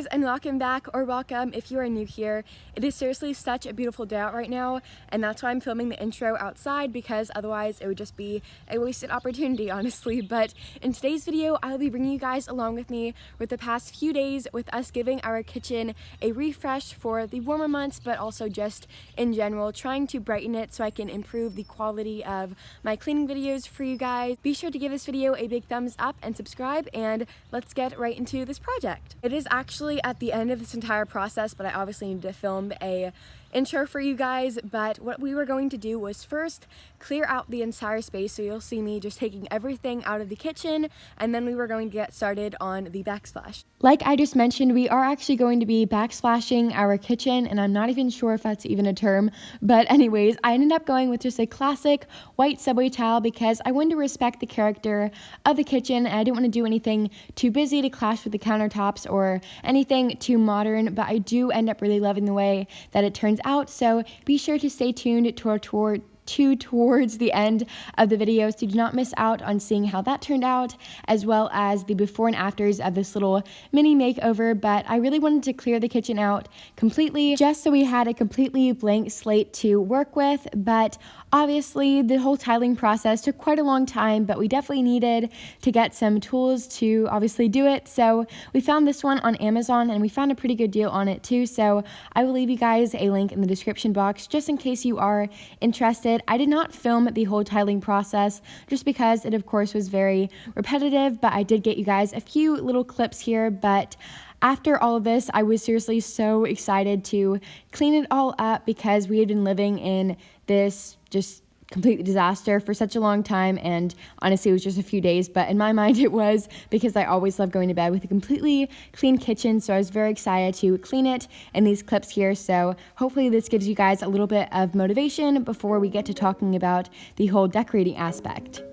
guys, and welcome back, or welcome if you are new here. It is seriously such a beautiful day out right now, and that's why I'm filming the intro outside, because otherwise it would just be a wasted opportunity, honestly. But in today's video, I'll be bringing you guys along with me with the past few days with us giving our kitchen a refresh for the warmer months, but also just in general, trying to brighten it so I can improve the quality of my cleaning videos for you guys. Be sure to give this video a big thumbs up and subscribe, and let's get right into this project. It is actually at the end of this entire process, but I obviously need to film a intro for you guys. But what we were going to do was first clear out the entire space, so you'll see me just taking everything out of the kitchen, and then we were going to get started on the backsplash. Like I just mentioned, we are actually going to be backsplashing our kitchen, and I'm not even sure if that's even a term, but anyways, I ended up going with just a classic white subway tile because I wanted to respect the character of the kitchen, and I didn't want to do anything too busy to clash with the countertops or anything too modern, but I do end up really loving the way that it turns out, so be sure to stay tuned towards the end of the video so you do not miss out on seeing how that turned out, as well as the before and afters of this little mini makeover. But I really wanted to clear the kitchen out completely just so we had a completely blank slate to work with. But obviously the whole tiling process took quite a long time, but we definitely needed to get some tools to obviously do it. So we found this one on Amazon, and we found a pretty good deal on it too, so I will leave you guys a link in the description box just in case you are interested. I did not film the whole tiling process just because it of course was very repetitive, but I did get you guys a few little clips here. But after all of this, I was seriously so excited to clean it all up because we had been living in this just complete disaster for such a long time, and honestly it was just a few days, but in my mind it was, because I always love going to bed with a completely clean kitchen. So I was very excited to clean it in these clips here, so hopefully this gives you guys a little bit of motivation before we get to talking about the whole decorating aspect.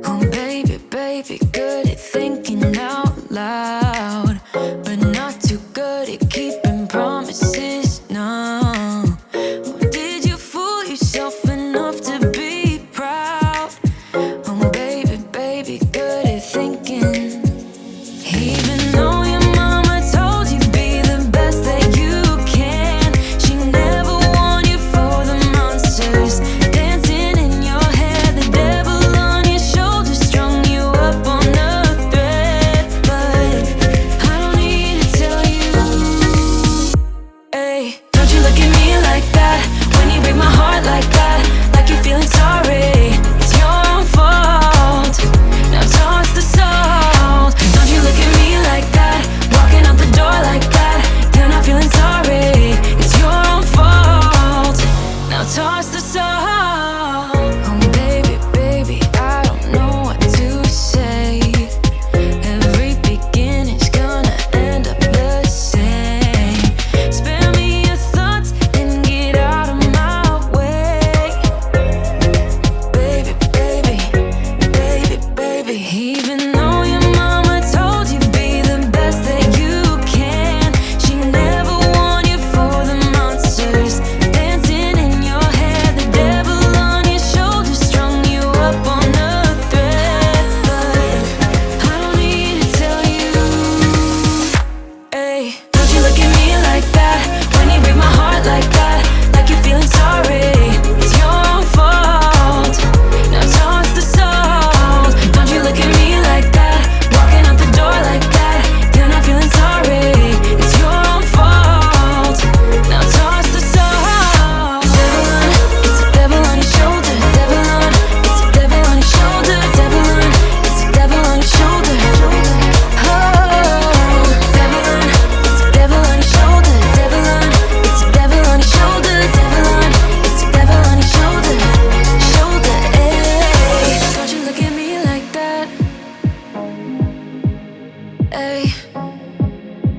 Oh baby, baby, good at thinking out loud, but not too good at keeping promises, no. Oh, did you fool yourself enough to be proud? Oh baby, baby, good at thinking. Even though your mama told you be the best that you can, she never warned you for the monsters dancing in your head, the devil on your shoulder strung you up on a thread. But I don't need to tell you, hey, don't you look at me like that when you break my heart like that, like you're feeling sorry. It's your own fault, now toss the salt. Don't you look at me like that, walking out the door like that, you're not feeling sorry. It's your own fault, now toss the salt. Oh baby, baby, I don't know what to say. Every beginning's gonna end up the same. Spare me your thoughts and get out of my way. Baby, baby, baby, baby. Even though your mama told you be the best that you can, she never warned you for the monsters dancing in your head, the devil on your shoulder strung you up on a thread. But I don't need to tell you, hey, don't you look at me like that when you break my heart like that, like you're feeling sorry. It's your own fault, now toss the salt. Don't you look at me like that, walking out the door like that, you're not feeling sorry. It's your own fault, now toss the salt. It's a devil on your shoulder, devil on, it's a devil on your shoulder, devil on, it's a devil on your shoulder. Oh, devil on, it's a devil on your shoulder, devil on, it's a devil on your shoulder, devil on, it's a devil on your shoulder, shoulder, eh. Don't you look at me like that, eh,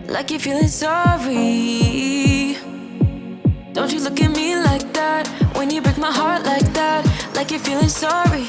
like you're feeling sorry. Don't you look at me like that when you break my heart like that, like you're feeling sorry.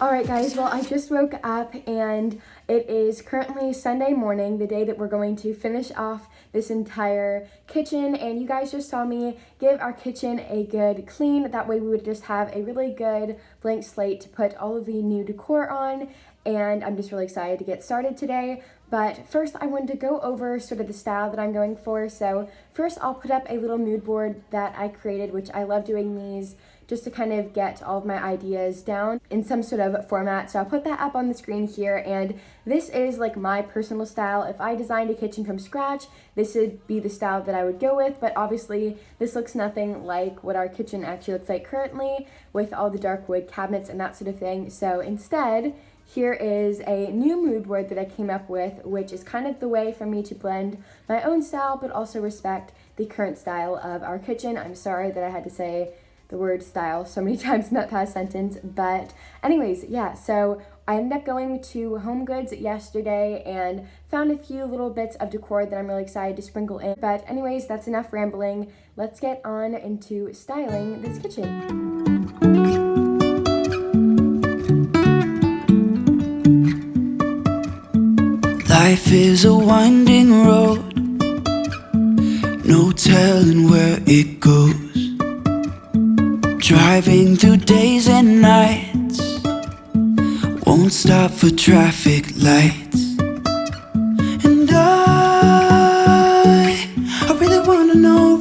Alright guys, well I just woke up and It is currently Sunday morning, the day that we're going to finish off this entire kitchen, and you guys just saw me give our kitchen a good clean. That way we would just have a really good blank slate to put all of the new decor on, and I'm just really excited to get started today. But first I wanted to go over sort of the style that I'm going for. So first I'll put up a little mood board that I created, which I love doing these just to kind of get all of my ideas down in some sort of format. So I'll put that up on the screen here, and this is like my personal style. If I designed a kitchen from scratch, this would be the style that I would go with, but obviously this looks nothing like what our kitchen actually looks like currently with all the dark wood cabinets and that sort of thing. So instead, here is a new mood board that I came up with, which is kind of the way for me to blend my own style but also respect the current style of our kitchen. I'm sorry that I had to say the word style so many times in that past sentence, but anyways, yeah, so I ended up going to Home Goods yesterday and found a few little bits of decor that I'm really excited to sprinkle in. But anyways, that's enough rambling. Let's get on into styling this kitchen. Life is a winding road, no telling where it goes. Driving through days and nights, won't stop for traffic lights. And I really wanna know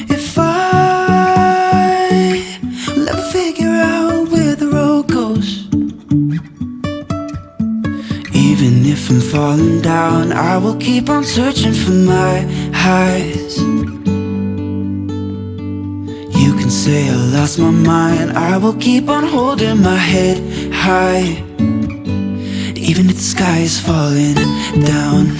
if I'll ever figure out where the road goes. Even if I'm falling down, I will keep on searching for my highs. You can say I lost my mind, I will keep on holding my head high, even if the sky is falling down.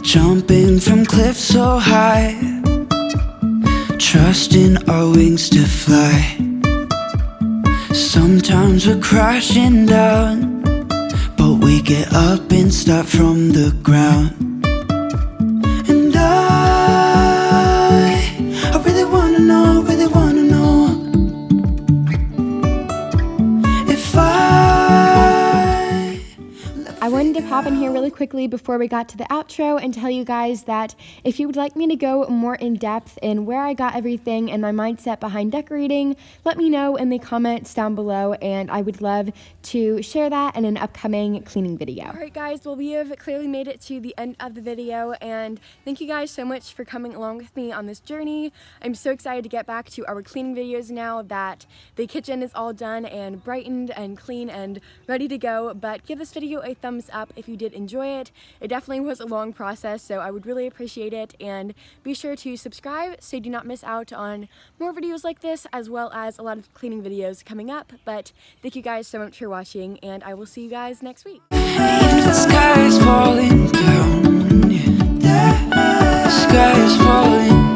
Jumping from cliffs so high, trusting our wings to fly. Sometimes we're crashing down, but we get up and start from the ground. And I really wanna know if I wanted to pop in here really quickly before we got to the outro and tell you guys that if you would like me to go more in depth in where I got everything and my mindset behind decorating, let me know in the comments down below, and I would love to share that in an upcoming cleaning video. Alright guys, well, we have clearly made it to the end of the video, and thank you guys so much for coming along with me on this journey. I'm so excited to get back to our cleaning videos now that the kitchen is all done and brightened and clean and ready to go. But give this video a thumbs up if you did enjoy it. It definitely was a long process, so I would really appreciate it, and be sure to subscribe so you do not miss out on more videos like this, as well as a lot of cleaning videos coming up. But thank you guys so much for watching, and I will see you guys next week. even if the sky is falling down, yeah. The sky is falling